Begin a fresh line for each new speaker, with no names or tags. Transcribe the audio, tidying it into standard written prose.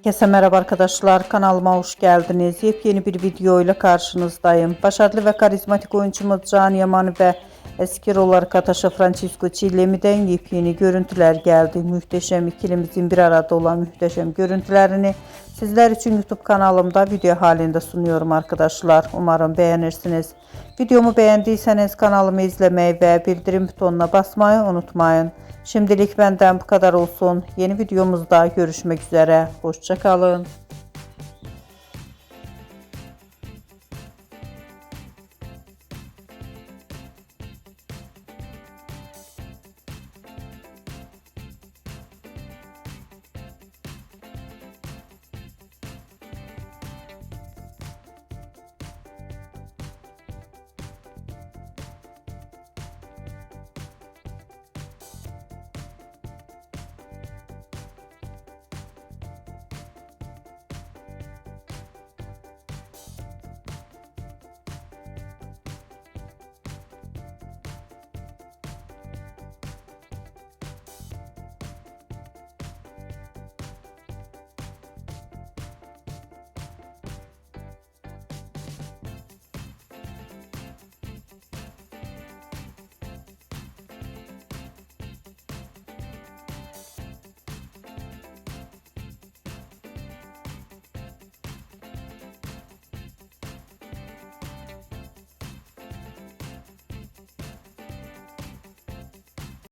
Herkese merhaba arkadaşlar, kanalıma hoş geldiniz. Yepyeni bir video ile karşınızdayım. Başarılı ve karizmatik oyuncumuz Can Yaman ve eski rol arkadaşı Francisco Chillemi'den yepyeni görüntüler geldi. Muhteşem ikilimizin bir arada olan muhteşem görüntülerini sizler için YouTube kanalımda video halinde sunuyorum arkadaşlar. Umarım beğenirsiniz. Videomu beğendiyseniz kanalımı izlemeyi ve bildirim butonuna basmayı unutmayın. Şimdilik benden bu kadar olsun. Yeni videomuzda görüşmek üzere. Hoşça kalın.